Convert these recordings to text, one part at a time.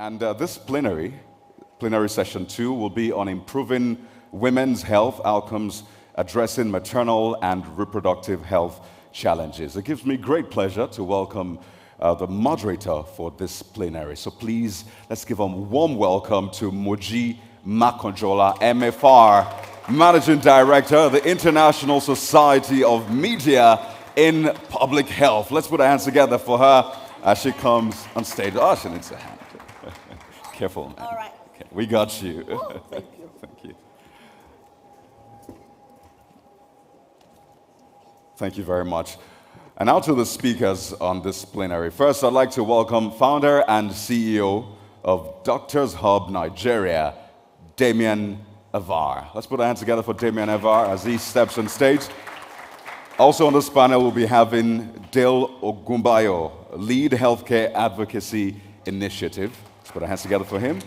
And this plenary session 2, will be on improving women's health outcomes, addressing maternal and reproductive health challenges. It gives me great pleasure to welcome the moderator for this plenary. So please, let's give a warm welcome to Moji Makanjuola, MFR, Managing Director of the International Society of Media in Public Health. Let's put our hands together for her as she comes on stage. Oh, she needs a hand. Careful, man. All right. Okay, we got you. Oh, thank you. Thank you. Thank you very much. And now to the speakers on this plenary. First, I'd like to welcome founder and CEO of DoctorsHub Nigeria, Damian Avar. Let's put our hands together for Damian Avar as he steps on stage. Also on this panel, we'll be having Dale Ogunbayo, Lead Healthcare Advocacy Initiative. Let's put our hands together for him.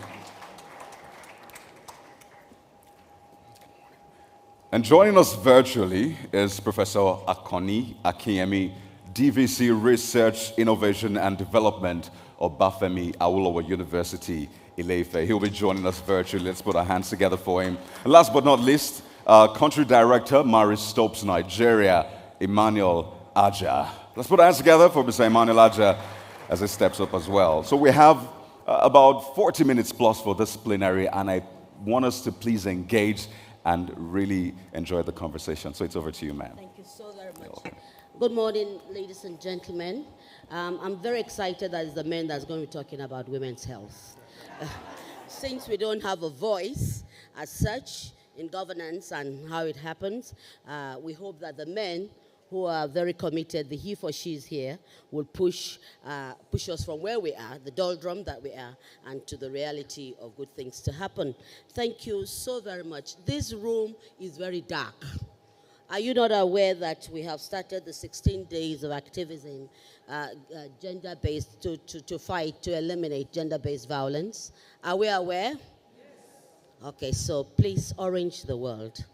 And joining us virtually is Professor Akanni, Akinyemi, DVC Research, Innovation and Development of Bafemi Awolowo University, Ile-Ife. He'll be joining us virtually. Let's put our hands together for him. And last but not least, Country Director, Mary Stopes, Nigeria, Emmanuel, Ajah. Let's put our hands together for Mr. Emmanuel Ajah as he steps up as well. So we have about 40 minutes plus for this plenary, and I want us to please engage and really enjoy the conversation. So it's over to you, ma'am. Thank you so very much. Good morning, ladies and gentlemen. I'm very excited that it's the men that's going to be talking about women's health. Since we don't have a voice as such in governance and how it happens, we hope that the men who are very committed, the he for she's here, will push us from where we are, the doldrum that we are, and to the reality of good things to happen. Thank you so very much. This room is very dark. Are you not aware that we have started the 16 days of activism, gender-based, to fight, to eliminate gender-based violence? Are we aware? Yes. Okay, so please orange the world.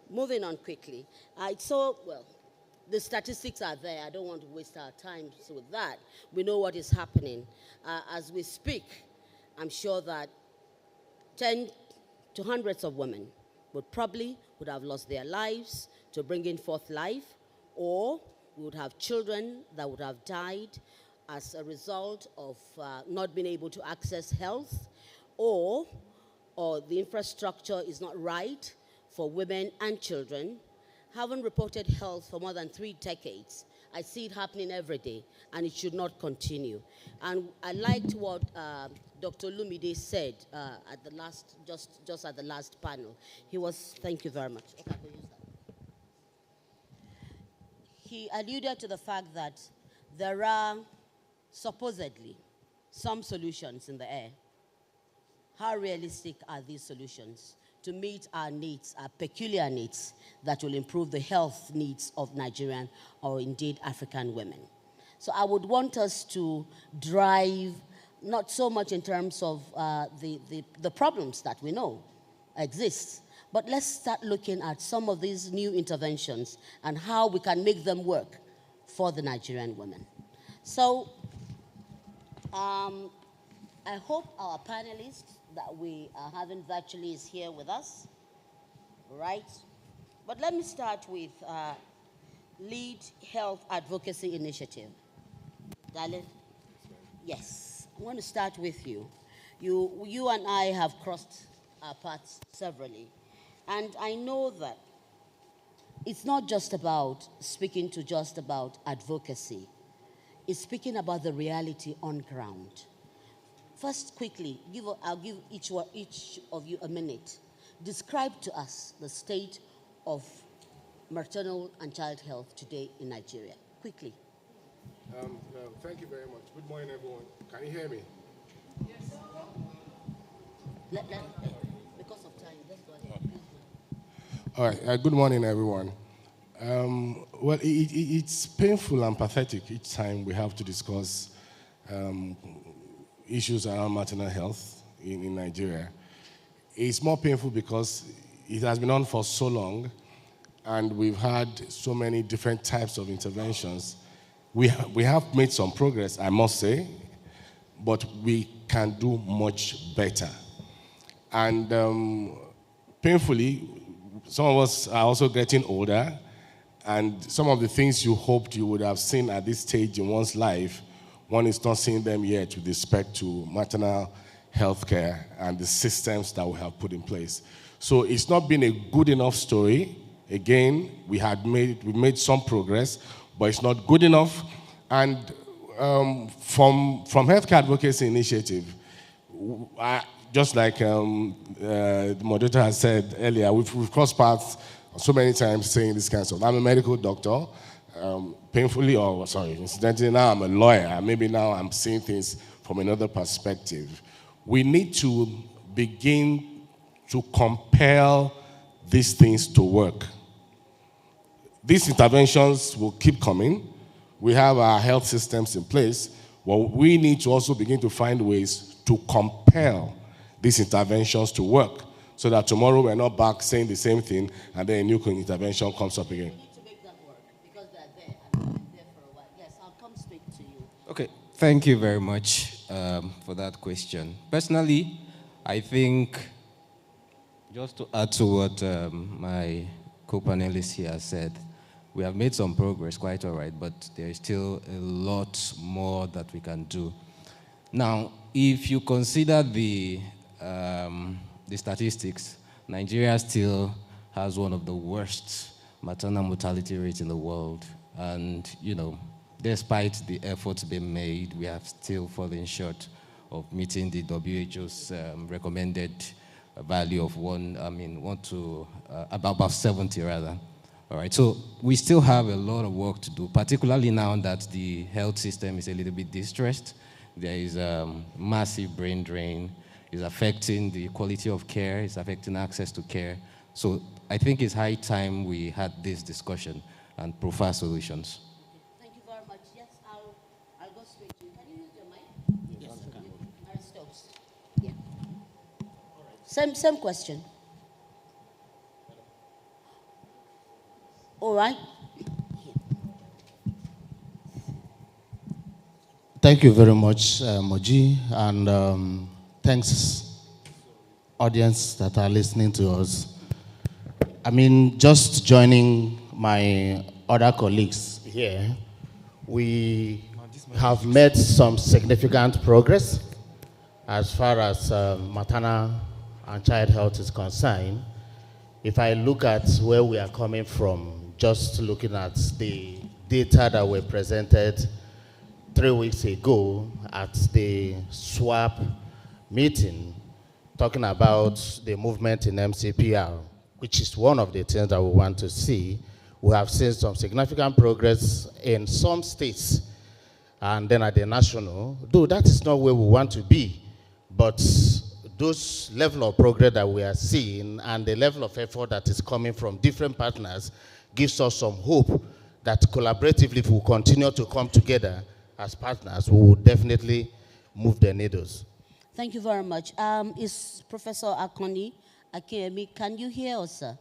Moving on quickly. The statistics are there. I don't want to waste our time with that. We know what is happening. As we speak, I'm sure that 10 to hundreds of women would have lost their lives to bringing forth life, or we would have children that would have died as a result of not being able to access health, or the infrastructure is not right for women and children. Haven't reported health for more than 3 decades. I see it happening every day, and it should not continue. And I liked what Dr. Lumide said at the last, just at the last panel. Thank you very much. Okay, I will use that. He alluded to the fact that there are supposedly some solutions in the air. How realistic are these solutions to meet our needs, our peculiar needs, that will improve the health needs of Nigerian or indeed African women? So I would want us to drive, not so much in terms of the problems that we know exist, but let's start looking at some of these new interventions and how we can make them work for the Nigerian women. So I hope our panelists that we are having virtually is here with us, right? But let me start with Lead Health Advocacy Initiative. Darling? Yes, I want to start with you. You and I have crossed our paths severally, and I know that it's not just about speaking about advocacy. It's speaking about the reality on ground. First, quickly, I'll give each of you a minute. Describe to us the state of maternal and child health today in Nigeria. Quickly. Thank you very much. Good morning, everyone. Can you hear me? Yes. Because of time, let's go ahead. All right. Good morning, everyone. Well, it's painful and pathetic each time we have to discuss issues around maternal health in Nigeria. It's more painful because it has been on for so long, and we've had so many different types of interventions. We have made some progress, I must say, but we can do much better. And painfully, some of us are also getting older, and some of the things you hoped you would have seen at this stage in one's life, one is not seeing them yet with respect to maternal health care and the systems that we have put in place. So it's not been a good enough story. Again, we made some progress, but it's not good enough. And from Healthcare Advocacy Initiative, just like the moderator has said earlier, we've crossed paths so many times saying this kind of stuff. I'm a medical doctor, incidentally now I'm a lawyer. Maybe now I'm seeing things from another perspective. We need to begin to compel these things to work. These interventions will keep coming. We have our health systems in place. Well, we need to also begin to find ways to compel these interventions to work so that tomorrow we're not back saying the same thing and then a new intervention comes up again. We need to make that work because they're there and they've been there for a while. Yes, I'll come straight to you. Okay, thank you very much for that question. Personally, I think, just to add to what my co-panelist here said, we have made some progress, quite all right, but there is still a lot more that we can do. Now, if you consider the statistics, Nigeria still has one of the worst maternal mortality rates in the world. And, you know, despite the efforts being made, we have still fallen short of meeting the WHO's recommended value of about 70 rather. All right, so we still have a lot of work to do, particularly now that the health system is a little bit distressed. There is a massive brain drain. It's affecting the quality of care. It's affecting access to care. So I think it's high time we had this discussion and provide solutions. Thank you very much. Yes, I'll go straight to you. Can you use your mic? Yes, I can. Yeah. All right. Same question. All right. Thank you very much, Moji, and thanks, audience that are listening to us. I mean, just joining my other colleagues here, we have made some significant progress as far as maternal and child health is concerned. If I look at where we are coming from, just looking at the data that were presented 3 weeks ago at the SWAP meeting, talking about the movement in MCPR, which is one of the things that we want to see. We have seen some significant progress in some states, and then at the national, though that is not where we want to be, but those level of progress that we are seeing and the level of effort that is coming from different partners gives us some hope that collaboratively, if we continue to come together as partners, we will definitely move the needles. Thank you very much. Is Professor Akanni, Akinyemi, can you hear us, sir?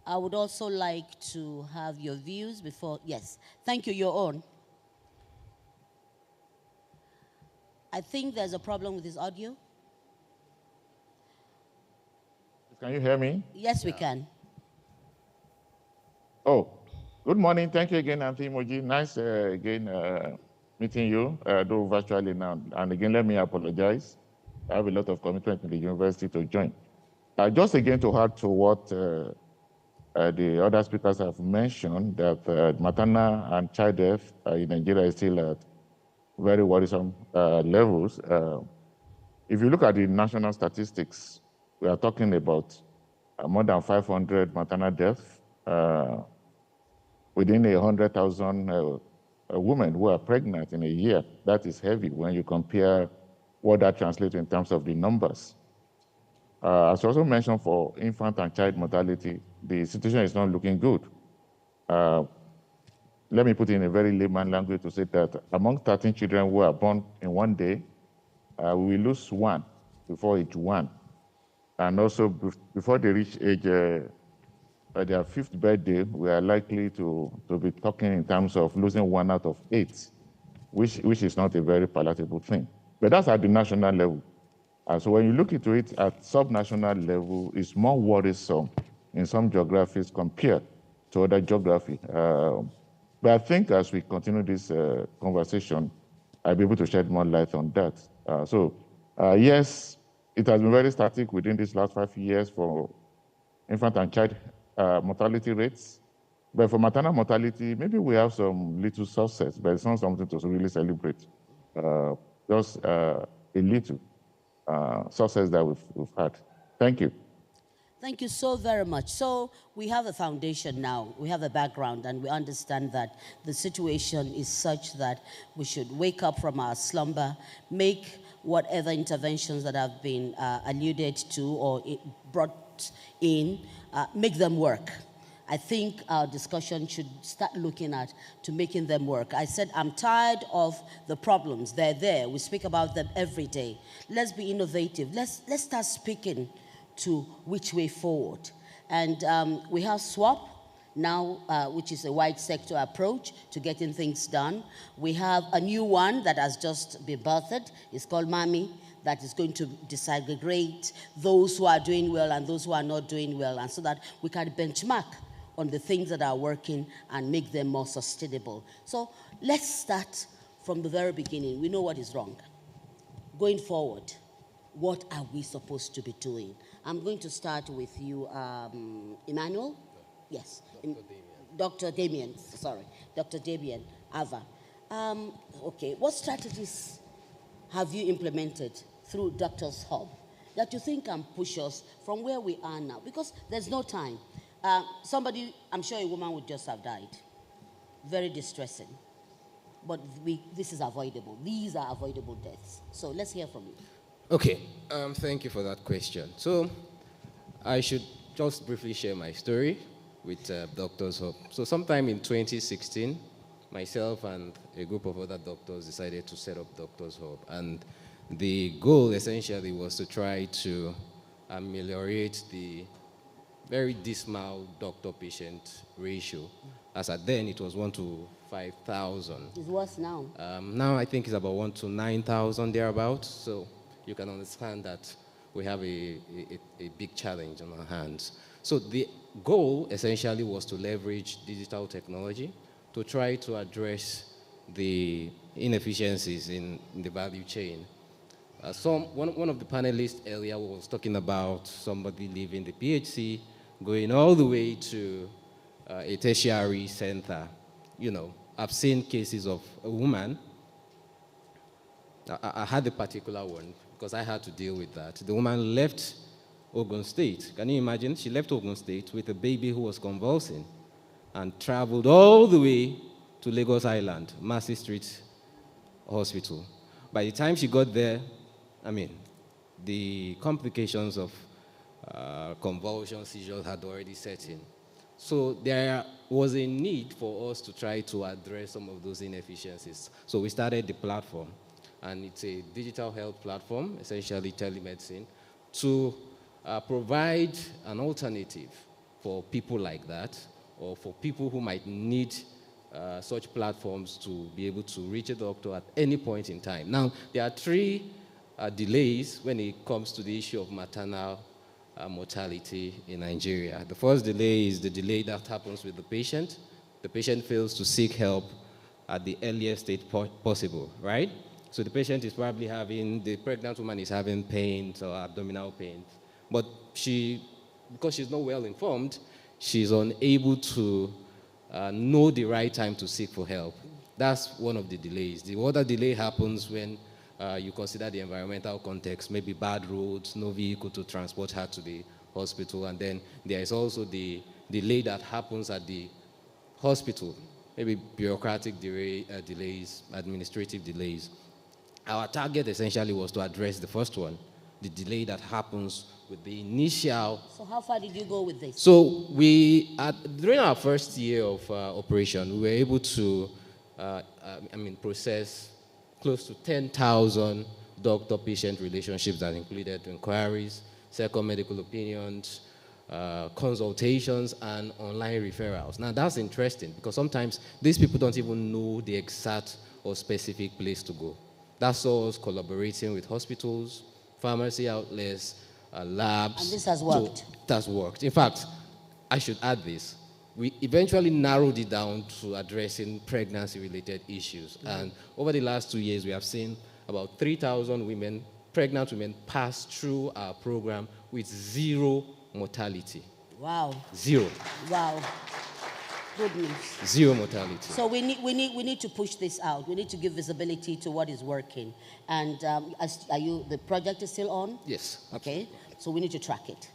I would also like to have your views before, yes. Thank you, your own. I think there's a problem with his audio. Can you hear me? Yes, we can. Oh, good morning. Thank you again, Auntie Moji. Nice meeting you, though virtually now. And again, let me apologize. I have a lot of commitment in the university to join. Just again to add to what the other speakers have mentioned, that maternal and child death in Nigeria is still at very worrisome levels. If you look at the national statistics, we are talking about more than 500 maternal deaths within 100,000 women who are pregnant in a year. That is heavy when you compare what that translates in terms of the numbers. As also mentioned, for infant and child mortality, the situation is not looking good. Let me put it in a very layman language to say that among 13 children who are born in one day, we will lose one before age 1. And also before they reach age their 5th birthday, we are likely to be talking in terms of losing 1 out of 8. which is not a very palatable thing. But that's at the national level. So when you look into it at sub-national level, it's more worrisome in some geographies compared to other geography. But I think as we continue this conversation, I'll be able to shed more light on that. Yes, it has been very static within these last 5 years for infant and child mortality rates. But for maternal mortality, maybe we have some little success, but it's not something to really celebrate. Just a little success that we've had. Thank you. Thank you so very much. So we have a foundation now, we have a background, and we understand that the situation is such that we should wake up from our slumber, make whatever interventions that have been alluded to or brought in, make them work. I think our discussion should start looking at to making them work. I said I'm tired of the problems. They're there. We speak about them every day. Let's be innovative. Let's start speaking to which way forward. And we have SWAP now, which is a wide sector approach to getting things done. We have a new one that has just been birthed. It's called MAMI, that is going to disaggregate those who are doing well and those who are not doing well, and so that we can benchmark on the things that are working and make them more sustainable. So let's start from the very beginning. We know what is wrong. Going forward, what are we supposed to be doing? I'm going to start with you, Emmanuel. Yes. Dr. Damian, sorry. Dr. Damian, Avar. Okay, what strategies have you implemented through DoctorsHub that you think can push us from where we are now? Because there's no time. Somebody, I'm sure a woman would just have died. Very distressing. But this is avoidable. These are avoidable deaths. So let's hear from you. Okay, thank you for that question. So I should just briefly share my story with DoctorsHub. So sometime in 2016, myself and a group of other doctors decided to set up DoctorsHub. And the goal essentially was to try to ameliorate the very dismal doctor-patient ratio. As at then, it was 1 to 5,000. It's worse now. Now I think it's about 1 to 9,000 thereabouts. So you can understand that we have a big challenge on our hands. So the goal essentially was to leverage digital technology to try to address the inefficiencies in the value chain. One of the panelists earlier was talking about somebody leaving the PHC, going all the way to a tertiary center. You know, I've seen cases of a woman. I had a particular one because I had to deal with that. The woman left Ogun State. Can you imagine? She left Ogun State with a baby who was convulsing and traveled all the way to Lagos Island, Massey Street Hospital. By the time she got there, I mean, the complications of convulsion, seizures had already set in. So there was a need for us to try to address some of those inefficiencies. So we started the platform, and it's a digital health platform, essentially telemedicine, to provide an alternative for people like that, or for people who might need such platforms to be able to reach a doctor at any point in time. Now, there are 3 delays when it comes to the issue of maternal mortality in Nigeria. The first delay is the delay that happens with the patient. The patient fails to seek help at the earliest stage possible, right? So the patient is probably the pregnant woman is having pains or abdominal pains, but because she's not well informed, she's unable to know the right time to seek for help. That's one of the delays. The other delay happens when you consider the environmental context, maybe bad roads, no vehicle to transport her to the hospital, and then there is also the delay that happens at the hospital, maybe bureaucratic delays, administrative delays. Our target essentially was to address the first one, the delay that happens with the initial. So how far did you go with this? So during our first year of operation, we were able to process close to 10,000 doctor-patient relationships that included inquiries, second medical opinions, consultations, and online referrals. Now, that's interesting because sometimes these people don't even know the exact or specific place to go. That's us collaborating with hospitals, pharmacy outlets, labs. And this has worked. That's worked. In fact, I should add this. We eventually narrowed it down to addressing pregnancy-related issues. And over the last 2 years, we have seen about 3,000 women, pregnant women, pass through our program with 0 mortality. Wow. 0. Wow. Good news. 0 mortality. So we need to push this out. We need to give visibility to what is working. And the project is still on? Yes. Okay. So we need to track it.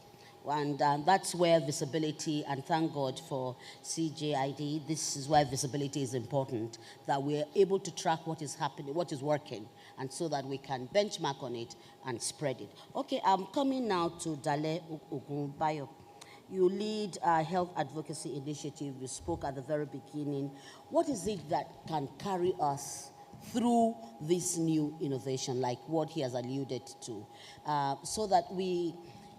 And that's where visibility, and thank God for CJID, this is why visibility is important, that we're able to track what is happening, what is working, and so that we can benchmark on it and spread it. Okay, I'm coming now to Dale Ogunbayo. You lead a health advocacy initiative. You spoke at the very beginning. What is it that can carry us through this new innovation, like what he has alluded to, so that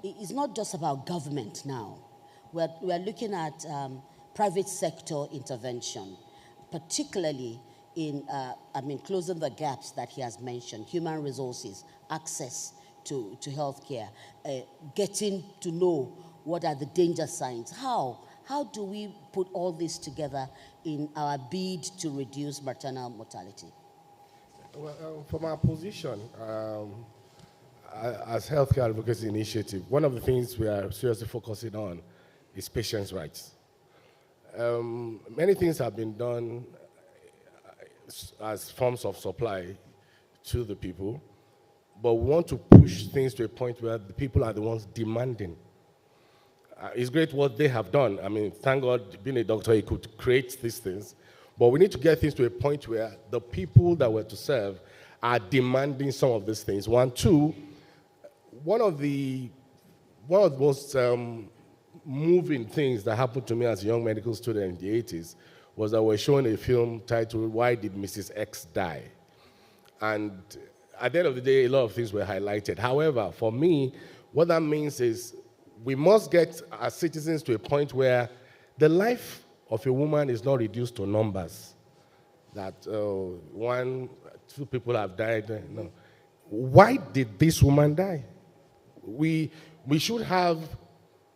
it's not just about government now. We're looking at private sector intervention, particularly in, closing the gaps that he has mentioned, human resources, access to healthcare, getting to know what are the danger signs. How do we put all this together in our bid to reduce maternal mortality? Well, from our position, as Healthcare Advocacy Initiative, one of the things we are seriously focusing on is patients' rights. Many things have been done as forms of supply to the people, but we want to push things to a point where the people are the ones demanding. It's great what they have done. I mean, thank God, being a doctor, he could create these things, but we need to get things to a point where the people that we're to serve are demanding some of these things. One, two, one of the most moving things that happened to me as a young medical student in the 80s was that we're showing a film titled, Why Did Mrs. X Die? And at the end of the day, a lot of things were highlighted. However, for me, what that means is we must get as citizens to a point where the life of a woman is not reduced to numbers. That 1, 2 people have died. No. Why did this woman die? We should have,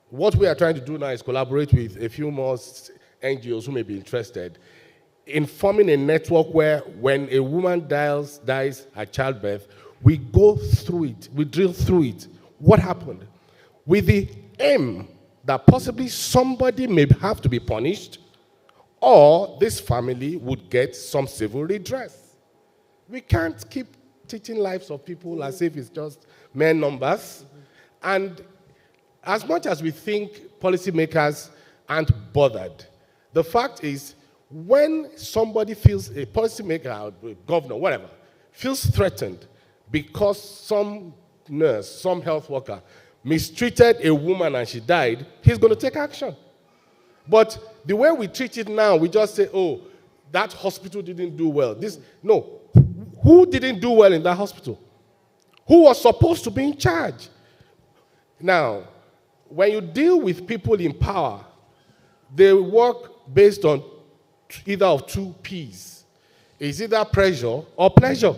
what we are trying to do now is collaborate with a few more NGOs who may be interested in forming a network where when a woman dies at childbirth, we go through it, we drill through it. What happened? With the aim that possibly somebody may have to be punished, or this family would get some civil redress. We can't keep teaching lives of people as if it's just mere numbers. And as much as we think policymakers aren't bothered, the fact is when somebody feels, a policymaker, a governor, whatever, feels threatened because some nurse, some health worker mistreated a woman and she died, he's going to take action. But the way we treat it now, we just say, oh, that hospital didn't do well. No. Who didn't do well in that hospital? Who was supposed to be in charge? Now, when you deal with people in power, they work based on either of 2 P's. It's either pressure or pleasure.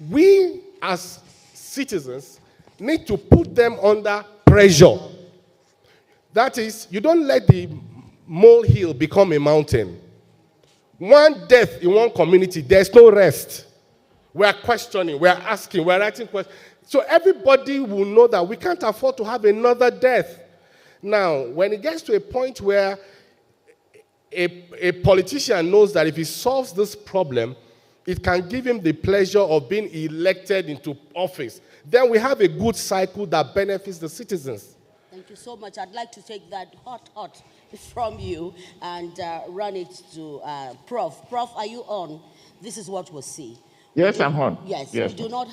We, as citizens, need to put them under pressure. That is, you don't let the molehill become a mountain. One death in one community, there's no rest. We are questioning, we are asking, we are writing questions. So everybody will know that we can't afford to have another death. Now, when it gets to a point where a politician knows that if he solves this problem, it can give him the pleasure of being elected into office, then we have a good cycle that benefits the citizens. Thank you so much. I'd like to take that hot from you and run it to Prof. Prof, are you on? This is what we'll see. Yes, I'm on. Yes, we do not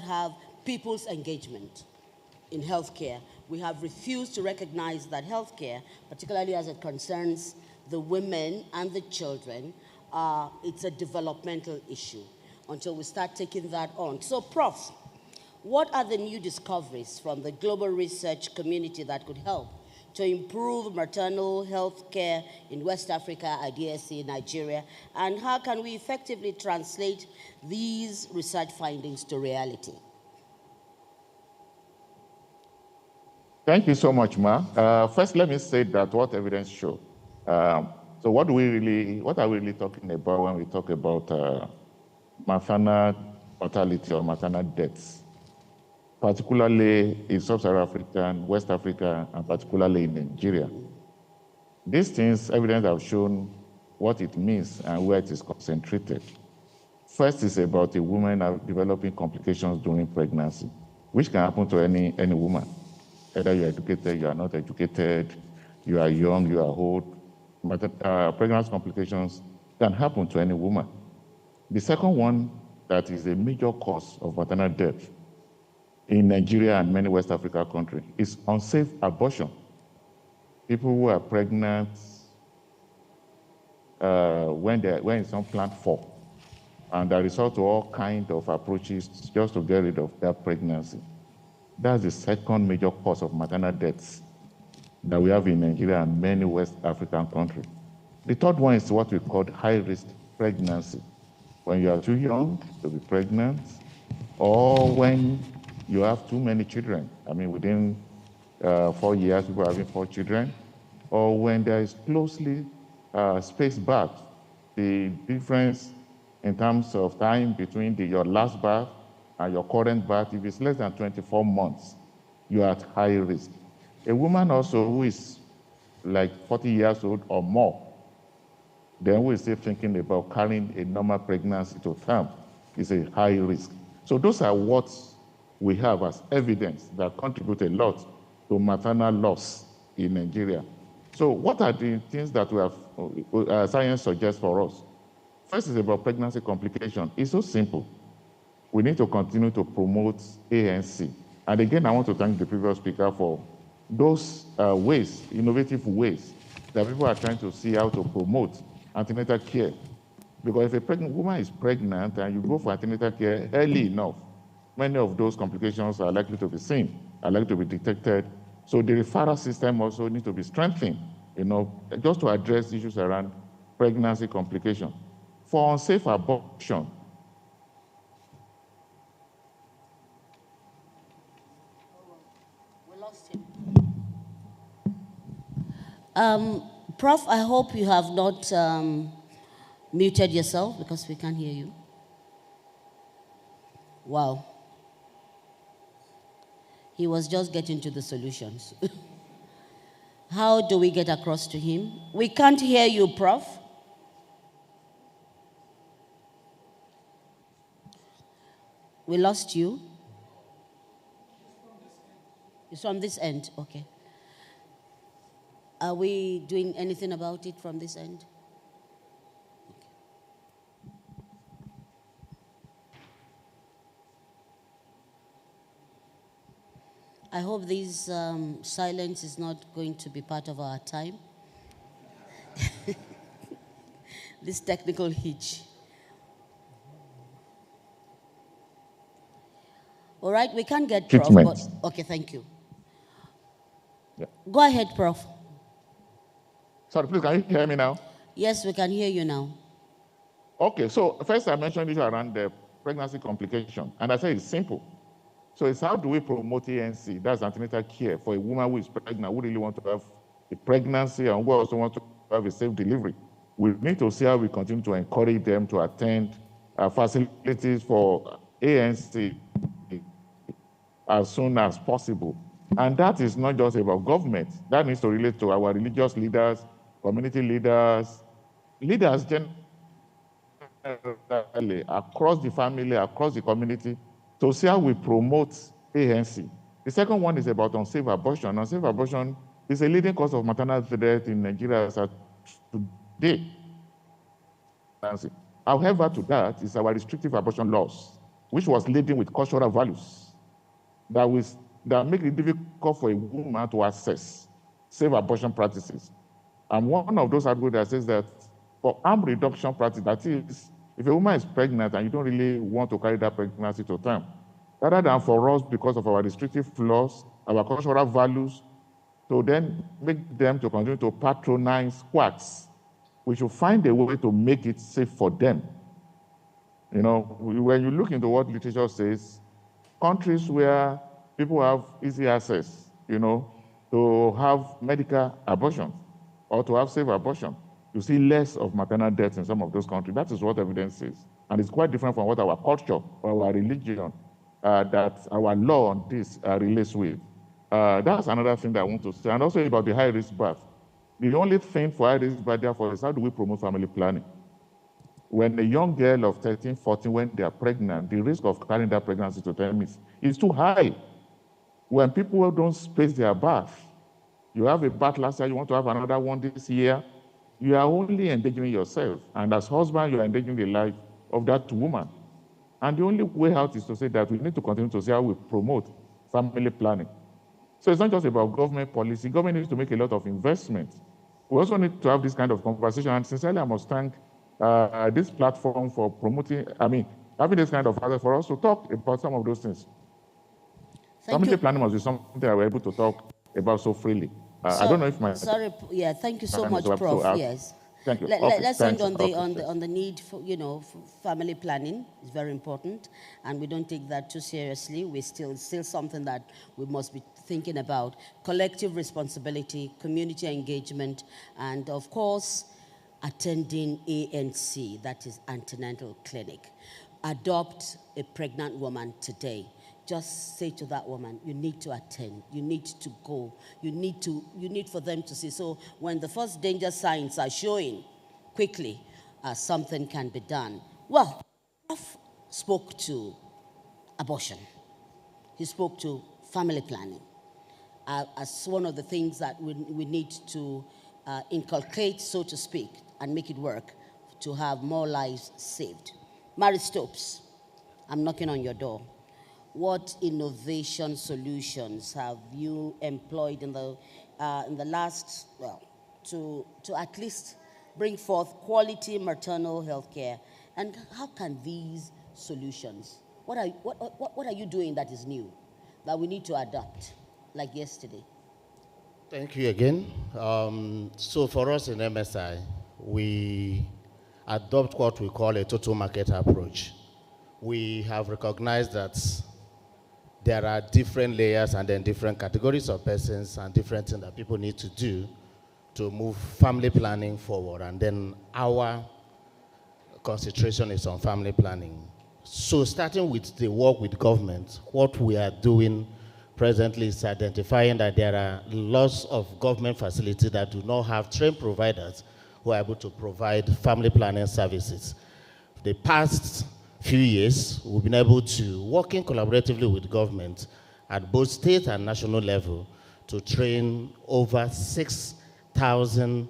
have people's engagement in healthcare. We have refused to recognize that healthcare, particularly as it concerns the women and the children, it's a developmental issue until we start taking that on. So, Prof, what are the new discoveries from the global research community that could help to improve maternal health care in West Africa, IDSC, Nigeria, and how can we effectively translate these research findings to reality? Thank you so much, Ma. First, let me say that what evidence show. So what are we really talking about when we talk about maternal mortality or maternal deaths, particularly in Sub-Saharan Africa, West Africa, and particularly in Nigeria? These things, evidence have shown what it means and where it is concentrated. First is about a woman developing complications during pregnancy, which can happen to any woman. Either you are educated, you are not educated, you are young, you are old. But pregnancy complications can happen to any woman. The second one that is a major cause of maternal death in Nigeria and many West Africa countries is unsafe abortion. People who are pregnant when it's unplanned for, and they resort to all kinds of approaches just to get rid of their pregnancy. That's the second major cause of maternal deaths that we have in Nigeria and many West African countries. The third one is what we call high-risk pregnancy. When you are too young to be pregnant, or when you have too many children. I mean, within 4 years, people are having 4 children, or when there is closely spaced birth. The difference in terms of time between your last birth and your current birth, if it's less than 24 months, you are at high risk. A woman also who is like 40 years old or more, then we're still thinking about carrying a normal pregnancy to term is a high risk. So those are what we have as evidence that contribute a lot to maternal loss in Nigeria. So what are the things that we have, science suggests for us? First is about pregnancy complication. It's so simple. We need to continue to promote ANC. And again, I want to thank the previous speaker for those ways, innovative ways, that people are trying to see how to promote antenatal care. Because if a pregnant woman is pregnant and you go for antenatal care early enough, many of those complications are likely to be seen, are likely to be detected. So the referral system also needs to be strengthened, just to address issues around pregnancy complication. For unsafe abortion, we lost him. Prof, I hope you have not muted yourself because we can't hear you. Wow. He was just getting to the solutions. How do we get across to him? We can't hear you, Prof. We lost you. It's from this end, okay. Are we doing anything about it from this end? Okay. I hope this silence is not going to be part of our time. This technical hitch. All right, we can't get Prof, but okay, thank you. Yeah. Go ahead, Prof. Sorry, please, can you hear me now? Yes, we can hear you now. Okay, so first I mentioned issue around the pregnancy complication, and I said it's simple. So it's how do we promote ANC, that's antenatal care, for a woman who is pregnant, who really want to have a pregnancy and who also want to have a safe delivery. We need to see how we continue to encourage them to attend facilities for ANC as soon as possible. And that is not just about government. That needs to relate to our religious leaders, community leaders, leaders generally across the family, across the community, to see how we promote ANC. The second one is about unsafe abortion. Unsafe abortion is a leading cause of maternal death in Nigeria as of today. However, to that is our restrictive abortion laws, which was leading with cultural values that make it difficult for a woman to access safe abortion practices. And one of those advocates that says that for harm reduction practice, that is, if a woman is pregnant and you don't really want to carry that pregnancy to term, rather than for us, because of our restrictive laws, our cultural values, to then make them to continue to patronize quacks. We should find a way to make it safe for them. You know, when you look into what literature says, countries where people have easy access, you know, to have medical abortion or to have safe abortion, you see less of maternal deaths in some of those countries. That is what evidence says. And it's quite different from what our culture or our religion, that our law on this relates with. That's another thing that I want to say. And also about the high-risk birth. The only thing for high-risk birth, therefore, is how do we promote family planning? When a young girl of 13, 14, when they are pregnant, the risk of carrying that pregnancy to term is too high. When people don't space their birth, you have a birth last year, you want to have another one this year, you are only endangering yourself. And as husband, you are endangering the life of that woman. And the only way out is to say that we need to continue to see how we promote family planning. So it's not just about government policy. Government needs to make a lot of investment. We also need to have this kind of conversation. And sincerely, I must thank this platform for promoting, having this kind of other for us to talk about some of those things. Family planning must be something that we're able to talk about so freely. I don't know if my... Sorry, yeah, thank you so much, Prof. Yes. Thank you. Let's end on the need for, for family planning. It's very important, and we don't take that too seriously. We're still something that we must be thinking about. Collective responsibility, community engagement, and of course, attending ANC, that is antenatal clinic. Adopt a pregnant woman today. Just say to that woman, you need to attend, you need to go, you need for them to see. So when the first danger signs are showing quickly, something can be done. Well, Prof spoke to abortion. He spoke to family planning as one of the things that we need to inculcate, so to speak, and make it work to have more lives saved. Mary Stopes, I'm knocking on your door. What innovation solutions have you employed in the last, to at least bring forth quality maternal health care? And how can these solutions, what are you doing that is new, that we need to adapt, like yesterday? Thank you again. So for us in MSI, we adopt what we call a total market approach. We have recognized that there are different layers and then different categories of persons and different things that people need to do to move family planning forward. And then our concentration is on family planning. So starting with the work with government, what we are doing presently is identifying that there are lots of government facilities that do not have trained providers who are able to provide family planning services. The past few years, we've been able to, working collaboratively with government at both state and national level, to train over 6,000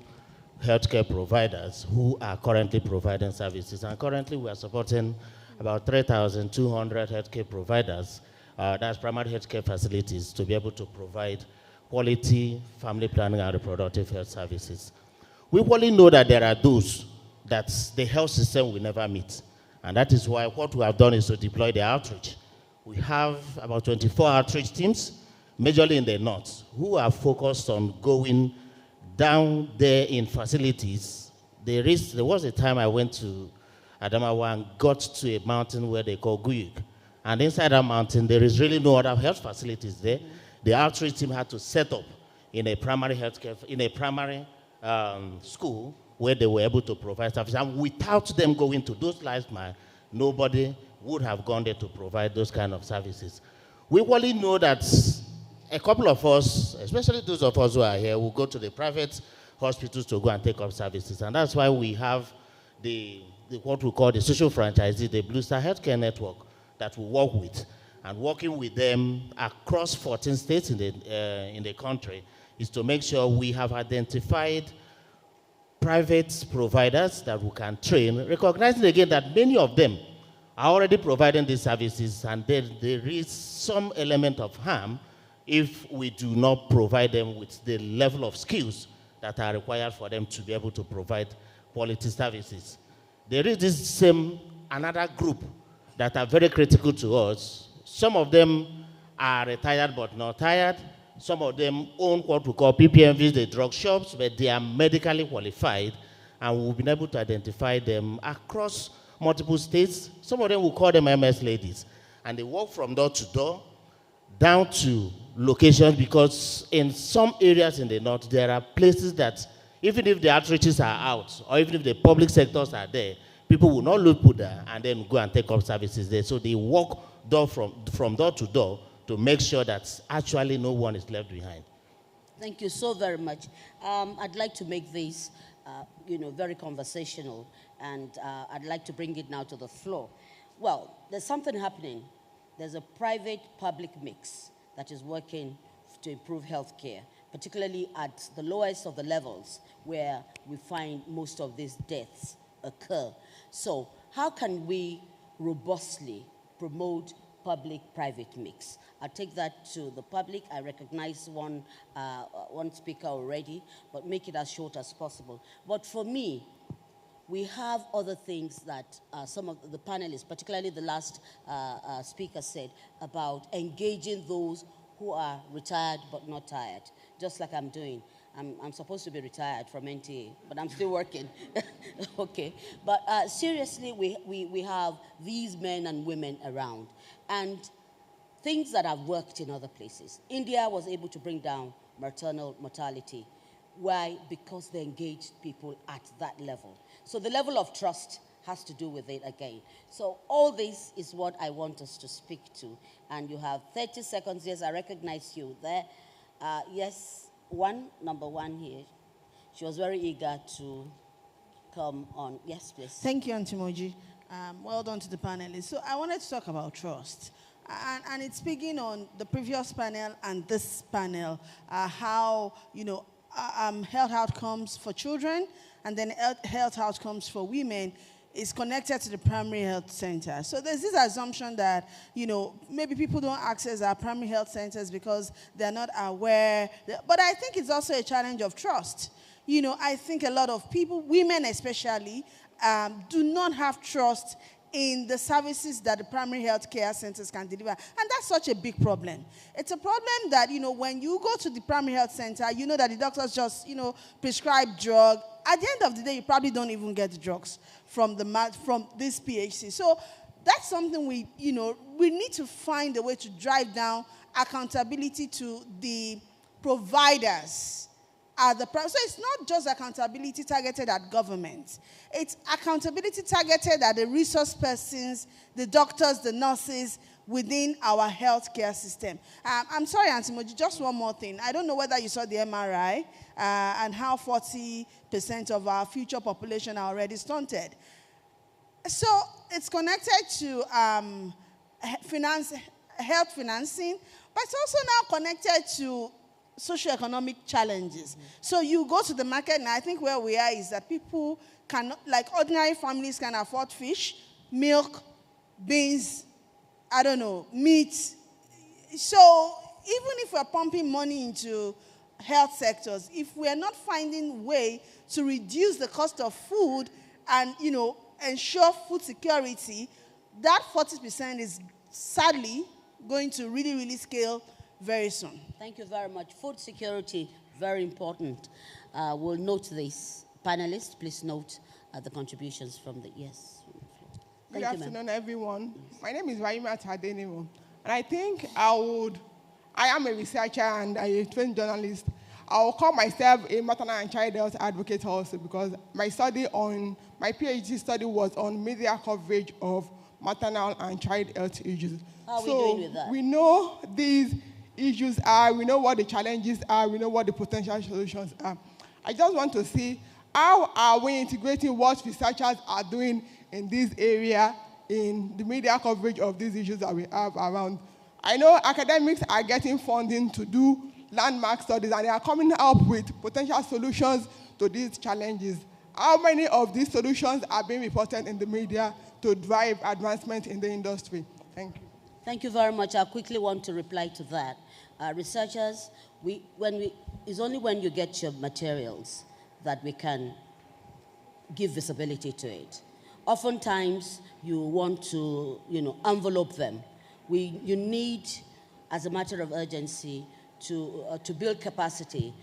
healthcare providers who are currently providing services. And currently, we are supporting about 3,200 healthcare providers, that's primary healthcare facilities, to be able to provide quality family planning and reproductive health services. We only know that there are those that the health system will never meet. And that is why what we have done is to deploy the outreach. We have about 24 outreach teams, majorly in the north, who are focused on going down there in facilities. There was a time I went to Adamawa and got to a mountain where they call Guyuk. And inside that mountain, there is really no other health facilities there. The outreach team had to set up in a primary healthcare, in a primary school, where they were able to provide services. And without them going to those last mile, nobody would have gone there to provide those kind of services. We only know that a couple of us, especially those of us who are here, will go to the private hospitals to go and take up services. And that's why we have what we call the social franchisee, the Blue Star Healthcare Network, that we work with. And working with them across 14 states in the country is to make sure we have identified private providers that we can train, recognizing again that many of them are already providing these services, and there is some element of harm if we do not provide them with the level of skills that are required for them to be able to provide quality services. There is this another group that are very critical to us. Some of them are retired but not tired. Some of them own what we call PPMVs, the drug shops, but they are medically qualified, and we've been able to identify them across multiple states. Some of them we call them MS ladies, and they walk from door to door down to locations, because in some areas in the north, there are places that even if the outreaches are out, or even if the public sectors are there, people will not look there and then go and take up services there. So they walk from door to door to make sure that actually no one is left behind. Thank you so very much. I'd like to make this, very conversational, and I'd like to bring it now to the floor. Well, there's something happening. There's a private-public mix that is working to improve healthcare, particularly at the lowest of the levels where we find most of these deaths occur. So how can we robustly promote public-private mix? I'll take that to the public. I recognize one speaker already, but make it as short as possible. But for me, we have other things that some of the panelists, particularly the last speaker, said about engaging those who are retired but not tired, just like I'm doing. I'm supposed to be retired from NTA, but I'm still working. Okay, but seriously, we have these men and women around, and things that have worked in other places. India was able to bring down maternal mortality. Why? Because they engaged people at that level. So the level of trust has to do with it again. So all this is what I want us to speak to. And you have 30 seconds. Yes, I recognize you there. Yes, number one here. She was very eager to come on. Yes, please. Thank you, Auntie Moji. Well done to the panelists. So I wanted to talk about trust. And it's speaking on the previous panel and this panel, how, health outcomes for children and then health outcomes for women is connected to the primary health center. So there's this assumption that, maybe people don't access our primary health centers because they're not aware. But I think it's also a challenge of trust. I think a lot of people, women especially, do not have trust in the services that the primary health care centers can deliver. And that's such a big problem. It's a problem that, when you go to the primary health center, you know that the doctors just, prescribe drug. At the end of the day, you probably don't even get the drugs from this PHC. So that's something we need to find a way to drive down accountability to the providers. So it's not just accountability targeted at government. It's accountability targeted at the resource persons, the doctors, the nurses within our healthcare system. I'm sorry, Auntie Moji, just one more thing. I don't know whether you saw the MRI and how 40% of our future population are already stunted. So it's connected to health financing, but it's also now connected to socioeconomic challenges. So you go to the market, and I think where we are is that people cannot, like ordinary families can afford fish, milk, beans, meat. So even if we're pumping money into health sectors, if we're not finding a way to reduce the cost of food and, ensure food security, that 40% is sadly going to really, really scale very soon. Thank you very much. Food security, very important. We'll note this. Panelists, please note the contributions from the, yes. Good afternoon, everyone. My name is Raima Tadenimo, and I think I am a researcher and a trained journalist. I will call myself a maternal and child health advocate also, because my PhD study was on media coverage of maternal and child health issues. How are we doing with that? We know these issues are, we know what the challenges are, we know what the potential solutions are. I just want to see how are we integrating what researchers are doing in this area in the media coverage of these issues that we have around. I know academics are getting funding to do landmark studies, and they are coming up with potential solutions to these challenges. How many of these solutions are being reported in the media to drive advancement in the industry? Thank you. Thank you very much. I quickly want to reply to that. Researchers, it's only when you get your materials that we can give visibility to it. Oftentimes, you want to, envelope them. You need, as a matter of urgency, to build capacity,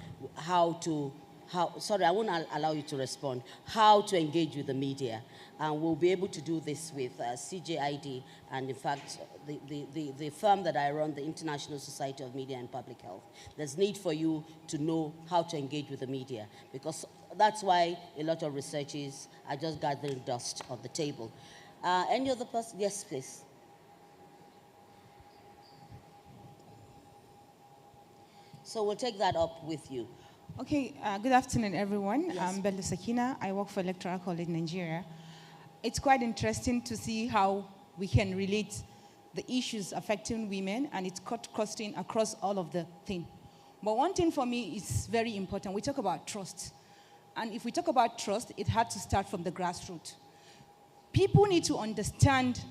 sorry, I won't allow you to respond, how to engage with the media. And we'll be able to do this with CJID and, in fact, the firm that I run, the International Society of Media and Public Health. There's need for you to know how to engage with the media, because that's why a lot of researchers are just gathering dust on the table. Any other person? Yes, please. So we'll take that up with you. Okay, good afternoon, everyone. Yes. I'm Bello Sakina. I work for Electoral College Nigeria. It's quite interesting to see how we can relate the issues affecting women, and it's costing across all of the thing. But one thing for me is very important. We talk about trust. And if we talk about trust, it had to start from the grassroots. People need to understand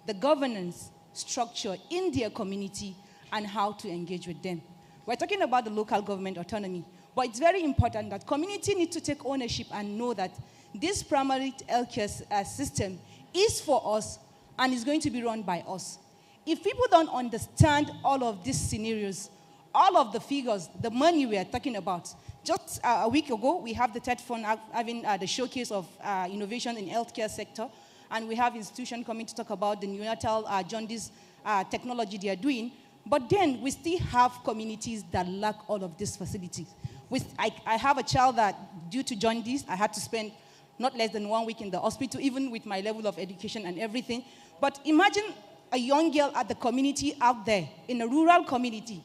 the governance structure in their community and how to engage with them. We're talking about the local government autonomy, but it's very important that community need to take ownership and know that this primary healthcare system is for us and is going to be run by us. If people don't understand all of these scenarios, all of the figures, the money we are talking about, just a week ago, we have the TED Fund having the showcase of innovation in healthcare sector, and we have institutions coming to talk about the neonatal jaundice technology they are doing. But then we still have communities that lack all of these facilities. I have a child that, due to jaundice, I had to spend not less than 1 week in the hospital, even with my level of education and everything. But imagine a young girl at the community out there, in a rural community,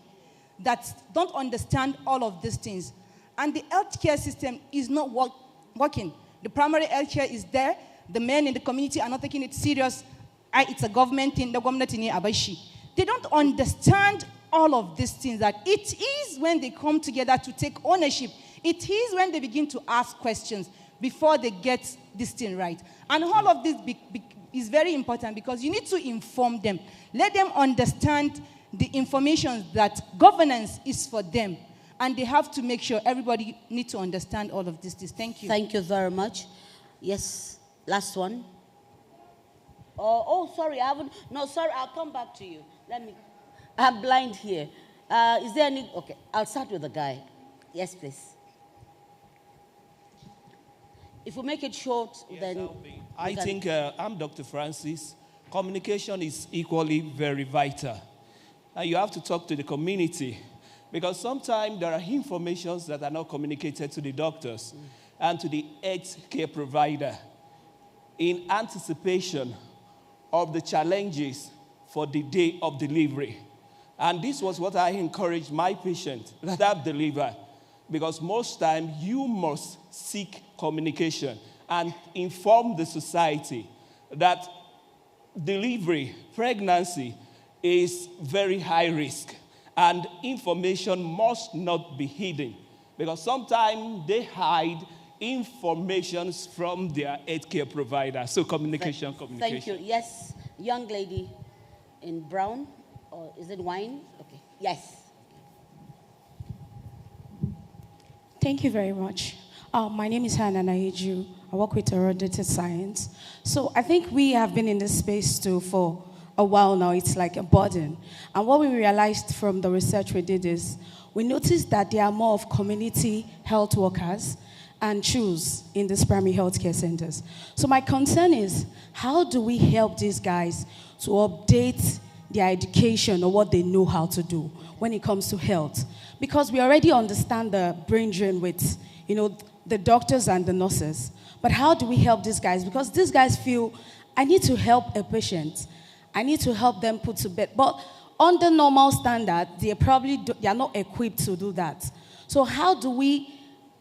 that don't understand all of these things. And the healthcare system is not working. The primary healthcare is there. The men in the community are not taking it serious. It's a government thing, the government in Abashi. They don't understand all of these things, that it is when they come together to take ownership, it is when they begin to ask questions before they get this thing right. And all of this is very important, because you need to inform them. Let them understand the information that governance is for them. And they have to make sure everybody needs to understand all of this. Thank you. Thank you very much. Yes, last one. Oh, sorry, I haven't. No, sorry, I'll come back to you. I'm blind here. Is there any? Okay, I'll start with the guy. Yes, please. If we make it short, yes, then... I think I'm Dr. Francis. Communication is equally very vital. And you have to talk to the community, because sometimes there are informations that are not communicated to the doctors and to the health care provider in anticipation of the challenges for the day of delivery. And this was what I encouraged my patients that have delivered, because most times you must seek communication and inform the society that delivery, pregnancy is very high risk, and information must not be hidden, because sometimes they hide information from their healthcare provider. So communication. Thank you. Yes, young lady in brown, or is it wine? Okay. Yes. Thank you very much. My name is Hannah Naiju. I work with Reproductive Science. So I think we have been in this space too for a while now. It's like a burden. And what we realized from the research we did is we noticed that there are more of community health workers and CHUs in these primary healthcare centers. So my concern is, how do we help these guys to update their education or what they know how to do when it comes to health? Because we already understand the brain drain with, the doctors and the nurses. But how do we help these guys? Because these guys feel, I need to help a patient. I need to help them put to bed. But under normal standard, they are not equipped to do that. So how do we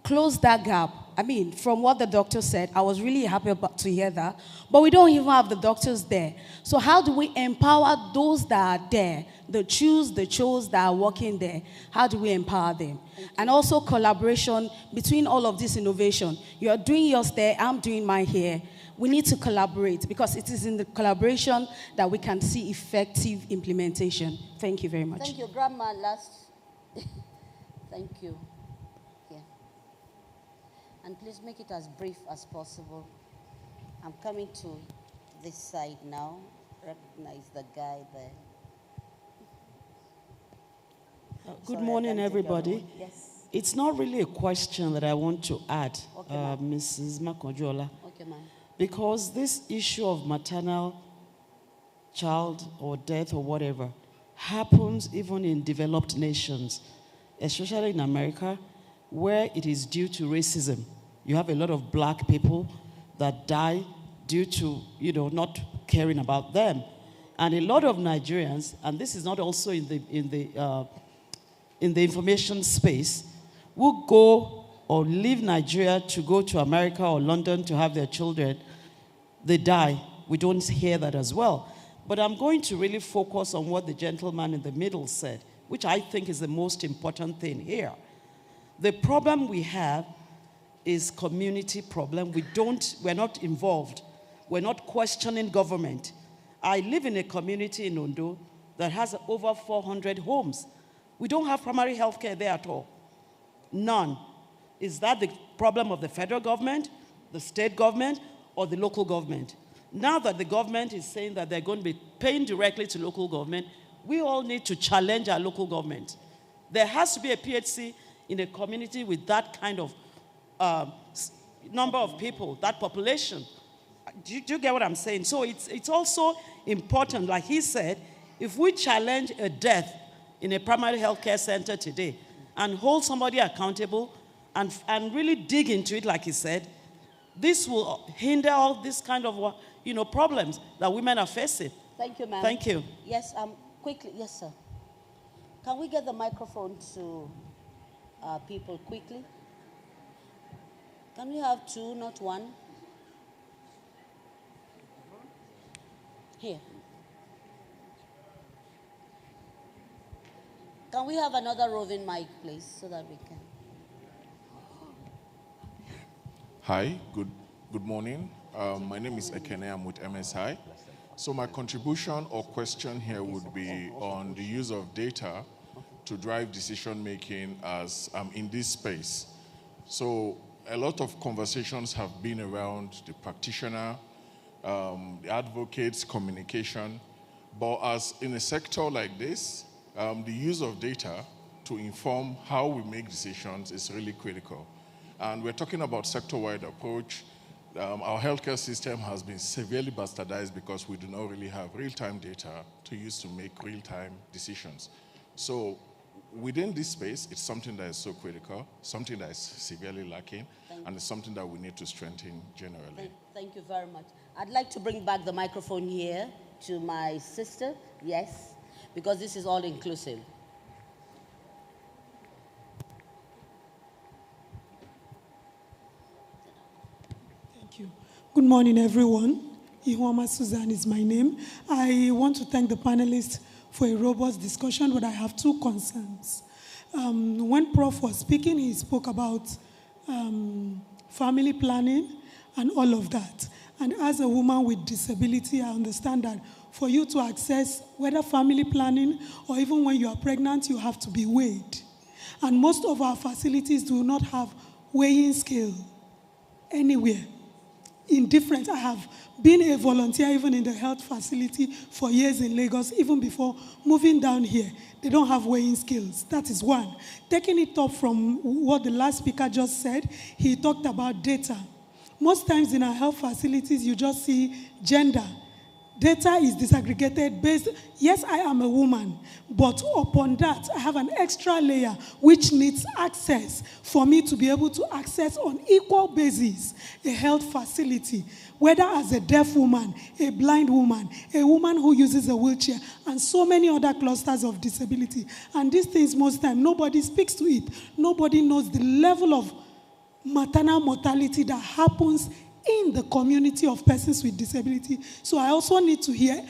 close that gap? I mean, from what the doctor said, I was really happy to hear that. But we don't even have the doctors there. So how do we empower those that are there, the CHUs, the CHOs that are working there? How do we empower them? And also collaboration between all of this innovation. You're doing yours there, I'm doing mine here. We need to collaborate, because it is in the collaboration that we can see effective implementation. Thank you very much. Thank you. Grandma, last. Thank you. Yeah. And please make it as brief as possible. I'm coming to this side now. Recognize the guy there. Good morning, everybody. Yes. It's not really a question that I want to add, Okay, Mrs. Makanjuola. Okay, ma'am. Because this issue of maternal child or death or whatever happens even in developed nations, especially in America, where it is due to racism. You have a lot of black people that die due to, not caring about them. And a lot of Nigerians, and this is not also in the information space, will go or leave Nigeria to go to America or London to have their children. They die. We don't hear that as well. But I'm going to really focus on what the gentleman in the middle said, which I think is the most important thing here. The problem we have is community problem. We're not involved. We're not questioning government. I live in a community in Ondo that has over 400 homes. We don't have primary health care there at all. None. Is that the problem of the federal government, the state government, or the local government? Now that the government is saying that they're going to be paying directly to local government, we all need to challenge our local government. There has to be a PHC in a community with that kind of number of people, that population. Do you get what I'm saying? So it's also important, like he said, if we challenge a death in a primary health care center today and hold somebody accountable and really dig into it, like he said, this will hinder all this kind of problems that women are facing. Thank you, ma'am. Thank you. Yes, quickly. Yes, sir. Can we get the microphone to people quickly? Can we have two, not one? Here. Can we have another roving mic, please, so that we can? Hi, good morning. My name is Akanni. I'm with MSI. So my contribution or question here would be on the use of data to drive decision making as in this space. So a lot of conversations have been around the practitioner, the advocates, communication, but as in a sector like this, the use of data to inform how we make decisions is really critical. And we're talking about sector-wide approach. Our healthcare system has been severely bastardized because we do not really have real-time data to use to make real-time decisions. So within this space, it's something that is so critical, something that is severely lacking, and it's something that we need to strengthen generally. Thank you very much. I'd like to bring back the microphone here to my sister, yes, because this is all inclusive. Thank you. Good morning, everyone. Ihuama Suzanne is my name. I want to thank the panelists for a robust discussion, but I have two concerns. When Prof was speaking, he spoke about family planning and all of that. And as a woman with disability, I understand that for you to access whether family planning or even when you are pregnant, you have to be weighed. And most of our facilities do not have weighing scale anywhere. Indifferent. I have been a volunteer even in the health facility for years in Lagos, even before moving down here. They don't have weighing scales. That is one. Taking it up from what the last speaker just said, he talked about data. Most times in our health facilities, you just see gender. Data is disaggregated based, yes, I am a woman, but upon that, I have an extra layer which needs access for me to be able to access on equal basis a health facility, whether as a deaf woman, a blind woman, a woman who uses a wheelchair, and so many other clusters of disability. And these things, most time, nobody speaks to it. Nobody knows the level of maternal mortality that happens in the community of persons with disability. So I also need to hear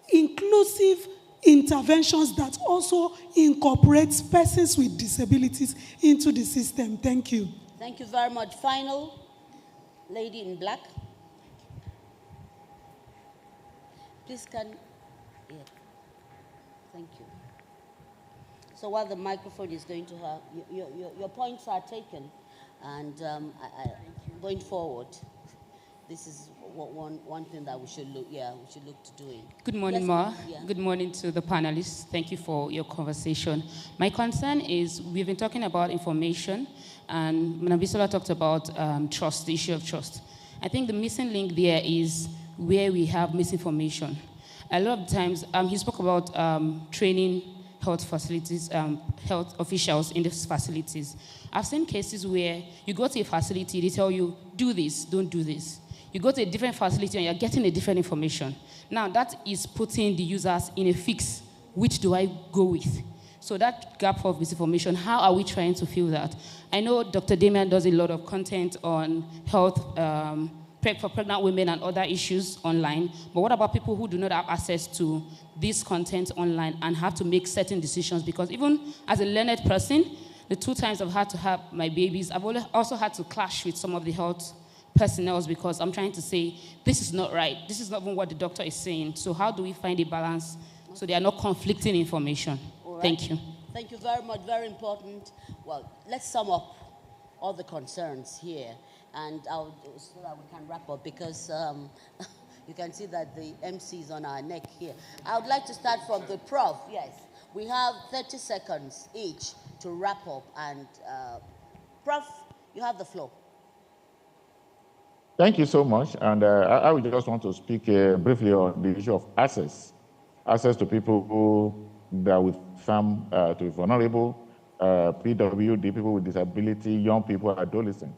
inclusive interventions that also incorporates persons with disabilities into the system. Thank you. Thank you very much. Final lady in black. Please can, yeah. Thank you. So while the microphone is going to her, your points are taken, and going forward. this is one thing that we should look to doing. Good morning, Yes, Ma. yeah. Good morning to the panelists. Thank you for your conversation. My concern is we've been talking about information, and Mnabisola talked about trust, the issue of trust. I think the missing link there is where we have misinformation. A lot of times, he spoke about training health facilities, health officials in these facilities. I've seen cases where you go to a facility, they tell you, do this, don't do this. You go to a different facility and you're getting a different information. Now, that is putting the users in a fix. Which do I go with? So that gap of misinformation, how are we trying to fill that? I know Dr. Damian does a lot of content on health for pregnant women and other issues online, but what about people who do not have access to this content online and have to make certain decisions? Because even as a learned person, the 2 times I've had to have my babies, I've also had to clash with some of the health personnel because I'm trying to say, this is not right. This is not even what the doctor is saying. So how do we find a balance so they are not conflicting information? All right. Thank you. Thank you very much. Very important. Well, let's sum up all the concerns here, and so that we can wrap up, because you can see that the MC is on our neck here. I would like to start from the prof. Yes, we have 30 seconds each to wrap up, and Prof, you have the floor. Thank you so much. And I would just want to speak briefly on the issue of access. Access to people who are with some to vulnerable, PWD, people with disability, young people, adolescents.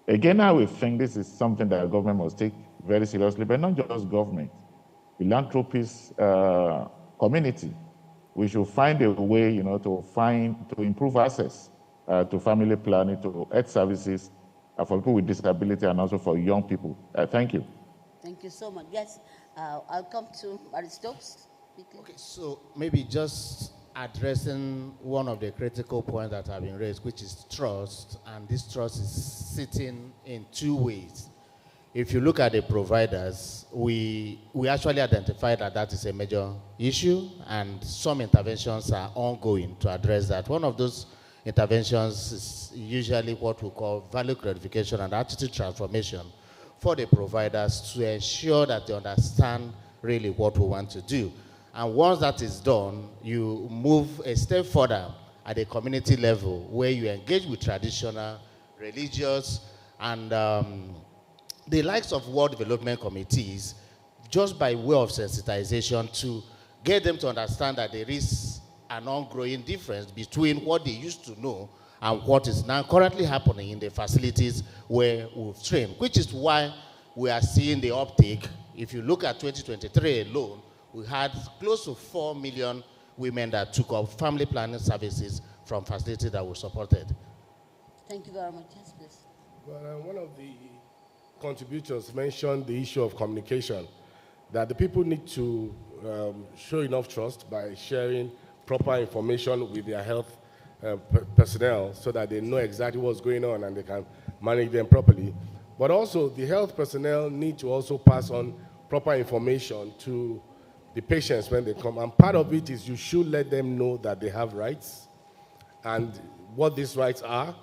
Again, I would think this is something that the government must take very seriously, but not just government. Philanthropist community. We should find a way, to improve access to family planning, to health services, for people with disability, and also for young people. Thank you. Thank you so much. Yes, I'll come to Aristos. Okay, so maybe just addressing one of the critical points that have been raised, which is trust, and this trust is sitting in 2 ways. If you look at the providers, we actually identified that is a major issue, and some interventions are ongoing to address that. One of those interventions is usually what we call value clarification and attitude transformation for the providers to ensure that they understand really what we want to do. And once that is done, you move a step further at a community level where you engage with traditional, religious, and the likes of World Development Committees, just by way of sensitization, to get them to understand that there is an ongoing difference between what they used to know and what is now currently happening in the facilities where we've trained, which is why we are seeing the uptake. If you look at 2023 alone, we had close to 4 million women that took up family planning services from facilities that were supported. Thank you very much. Yes, please. Well, one of the contributors mentioned the issue of communication, that the people need to show enough trust by sharing proper information with their health personnel so that they know exactly what's going on and they can manage them properly. But also, the health personnel need to also pass on proper information to the patients when they come. And part of it is you should let them know that they have rights and what these rights are,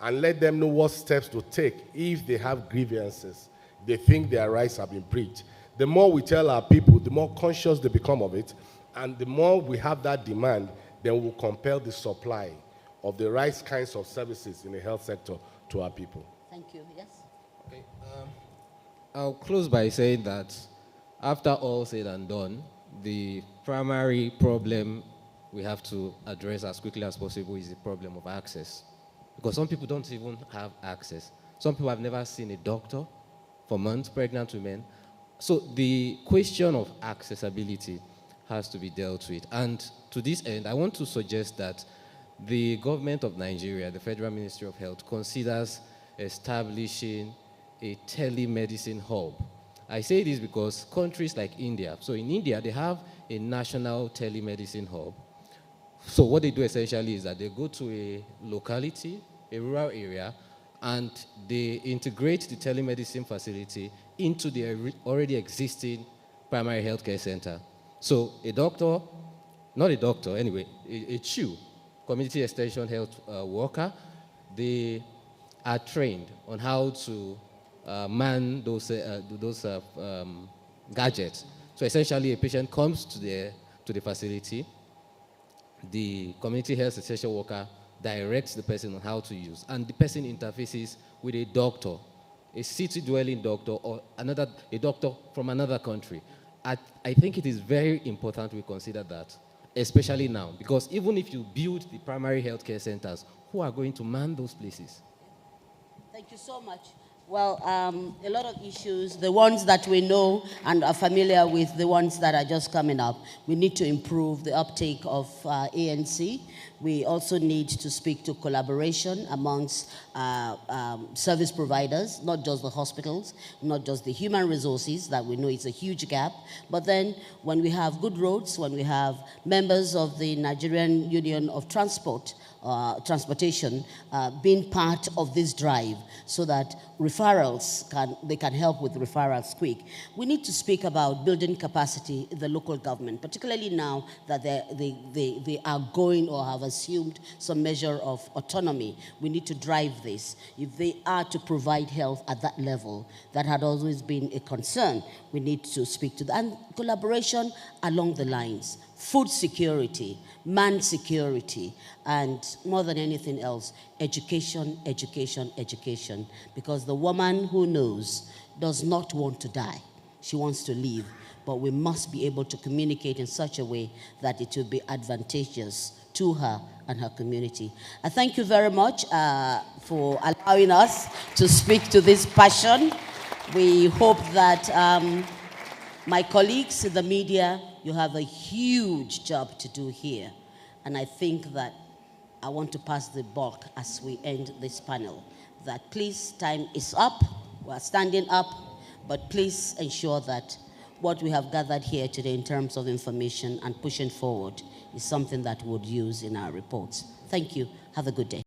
and let them know what steps to take if they have grievances, they think their rights have been breached. The more we tell our people, the more conscious they become of it, and the more we have that demand, then we'll compel the supply of the right kinds of services in the health sector to our people. Thank you. Yes? Okay. I'll close by saying that after all said and done, the primary problem we have to address as quickly as possible is the problem of access. Because some people don't even have access. Some people have never seen a doctor for months, pregnant women. So the question of accessibility has to be dealt with. And to this end, I want to suggest that the government of Nigeria, the Federal Ministry of Health, considers establishing a telemedicine hub. I say this because countries like India, so in India, they have a national telemedicine hub. So what they do essentially is that they go to a locality, a rural area, and they integrate the telemedicine facility into the already existing primary healthcare center. So a doctor, not a doctor, anyway, a CHU, community extension health worker, they are trained on how to man those gadgets. So essentially, a patient comes to the facility. The community health extension worker directs the person on how to use, and the person interfaces with a doctor, a city-dwelling doctor, or a doctor from another country. I think it is very important we consider that, especially now, because even if you build the primary healthcare centers, who are going to man those places? Thank you so much. Well, a lot of issues, the ones that we know and are familiar with, the ones that are just coming up. We need to improve the uptake of ANC. We also need to speak to collaboration amongst service providers, not just the hospitals, not just the human resources that we know is a huge gap. But then when we have good roads, when we have members of the Nigerian Union of Transportation being part of this drive so that referrals can help with referrals quick. We need to speak about building capacity in the local government, particularly now that they are going or have assumed some measure of autonomy. We need to drive this. If they are to provide health at that level, that had always been a concern, we need to speak to that. And collaboration along the lines, food security, man security, and more than anything else, education, education, education. Because the woman who knows does not want to die. She wants to live. But we must be able to communicate in such a way that it will be advantageous to her and her community. I thank you very much for allowing us to speak to this passion. We hope that my colleagues in the media, you have a huge job to do here. And I think that I want to pass the buck as we end this panel. That please, time is up. We are standing up. But please ensure that what we have gathered here today in terms of information and pushing forward is something that we would use in our reports. Thank you. Have a good day.